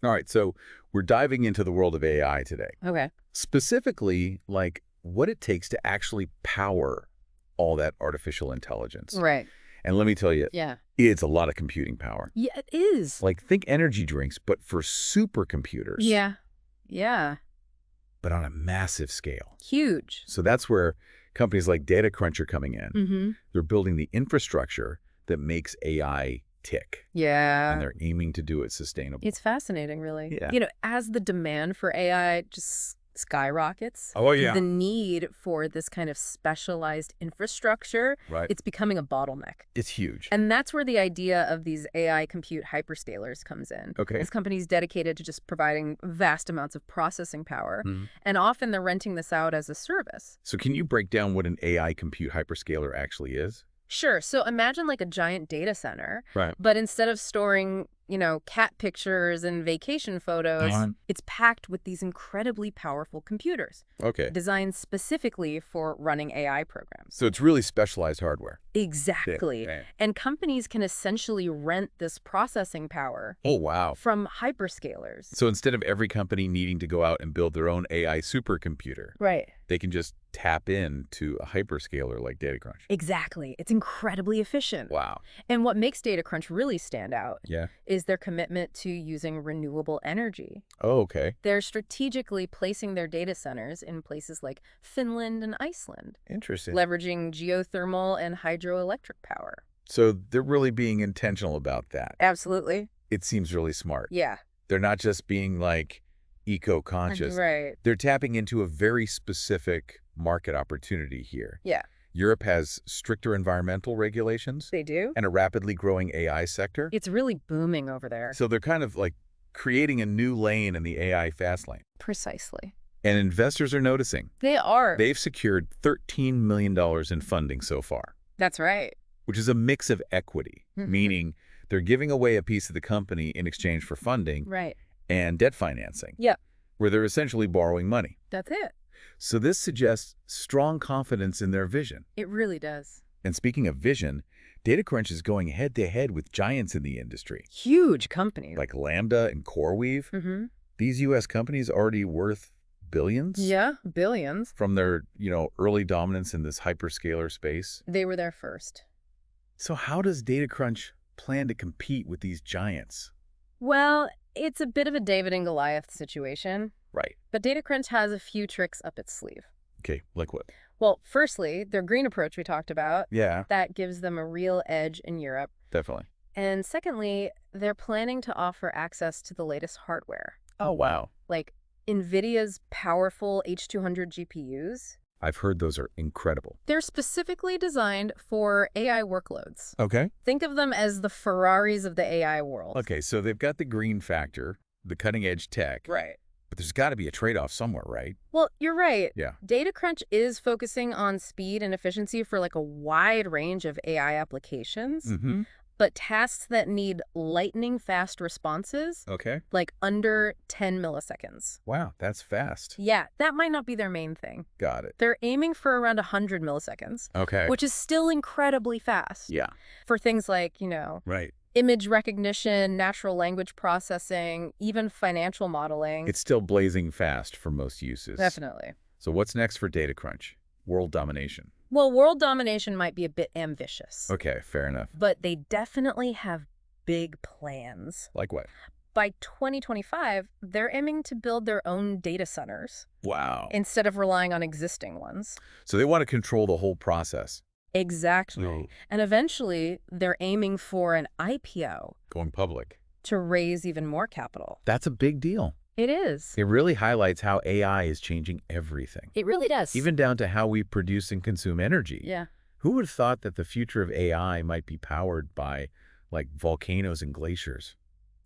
All right, so we're diving into the world of AI today. Okay. Specifically, like what it takes to actually power all that artificial intelligence. Right. And let me tell you, Yeah. it's a lot of computing power. Yeah, it is. Like think energy drinks, but for supercomputers, Yeah. Yeah. but on a massive scale. Huge. So that's where companies like DataCrunch are coming in. Mm-hmm. They're building the infrastructure that makes AI tick, and Yeah. they're aiming to do it sustainable. It's fascinating, really. Yeah. As the demand for AI just skyrockets, Oh, yeah. the need for this kind of specialized infrastructure, Right. it's becoming a bottleneck. It's huge. And that's where the idea of these AI compute hyperscalers comes in. Okay. As companies dedicated to just providing vast amounts of processing power. Mhm. And often they're renting this out as a service. So can you break down what an AI compute hyperscaler actually is? Sure. So imagine like a giant data center, Right. but instead of storing, cat pictures and vacation photos, it's packed with these incredibly powerful computers Okay. designed specifically for running AI programs. So it's really specialized hardware. Exactly. Yeah. And companies can essentially rent this processing power Oh, wow. from hyperscalers. So instead of every company needing to go out and build their own AI supercomputer, Right. they can just tap into a hyperscaler like DataCrunch. Exactly. It's incredibly efficient. Wow. And what makes DataCrunch really stand out Yeah. is their commitment to using renewable energy. Oh, okay. They're strategically placing their data centers in places like Finland and Iceland, Interesting. leveraging geothermal and hydroelectric power. So they're really being intentional about that. Absolutely. It seems really smart. Yeah. They're not just being like eco-conscious. Right. They're tapping into a very specific market opportunity here. Yeah. Europe has stricter environmental regulations They do. and a rapidly growing AI sector. It's really booming over there. So they're kind of like creating a new lane in the AI fast lane. Precisely. And investors are noticing. They are. They've secured $13 million in funding so far, That's right. which is a mix of equity, Mhm. meaning they're giving away a piece of the company in exchange for funding, Right. and debt financing, Yep. where they're essentially borrowing money. That's it. So this suggests strong confidence in their vision. It really does. And speaking of vision, DataCrunch is going head-to-head with giants in the industry, Huge companies. like Lambda and CoreWeave. Mm-hmm. These U.S. companies already worth billions Yeah, billions. from their, early dominance in this hyperscaler space. They were there first. So how does DataCrunch plan to compete with these giants? Well, it's a bit of a David and Goliath situation, Right. but DataCrunch has a few tricks up its sleeve. Okay, like what? Well, firstly, their green approach we talked about, Yeah, that gives them a real edge in Europe. definitely. And secondly, they're planning to offer access to the latest hardware, Oh, wow. like Nvidia's powerful H200 GPUs. I've heard those are incredible. They're specifically designed for AI workloads. Okay. Think of them as the Ferraris of the AI world. Okay, so they've got the green factor, the cutting-edge tech, Right. but there's got to be a trade-off somewhere, right? Well, you're right. Yeah. DataCrunch is focusing on speed and efficiency for like a wide range of AI applications, Mm-hmm. but tasks that need lightning-fast responses, Okay. like under 10 milliseconds. Wow, that's fast. Yeah, that might not be their main thing. Got it. They're aiming for around 100 milliseconds, Okay. which is still incredibly fast. Yeah. For things like, Right. image recognition, natural language processing, even financial modeling. It's still blazing fast for most uses. Definitely. So what's next for DataCrunch? World domination. Well, world domination might be a bit ambitious, Okay, fair enough. but they definitely have big plans. Like what? By 2025, they're aiming to build their own data centers Wow. instead of relying on existing ones. So they want to control the whole process. Exactly. And eventually, they're aiming for an IPO Going public. to raise even more capital. That's a big deal. It is. It really highlights how AI is changing everything, It really does. even down to how we produce and consume energy. Yeah. Who would have thought that the future of AI might be powered by, like, volcanoes and glaciers?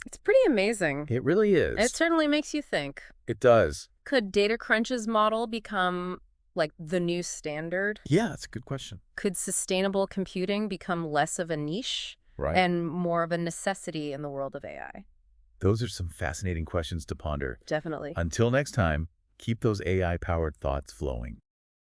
It's pretty amazing. It really is. It certainly makes you think. It does. Could DataCrunch's model become like the new standard? Yeah, that's a good question. Could sustainable computing become less of a niche Right. and more of a necessity in the world of AI? Those are some fascinating questions to ponder. Definitely. Until next time, keep those AI-powered thoughts flowing.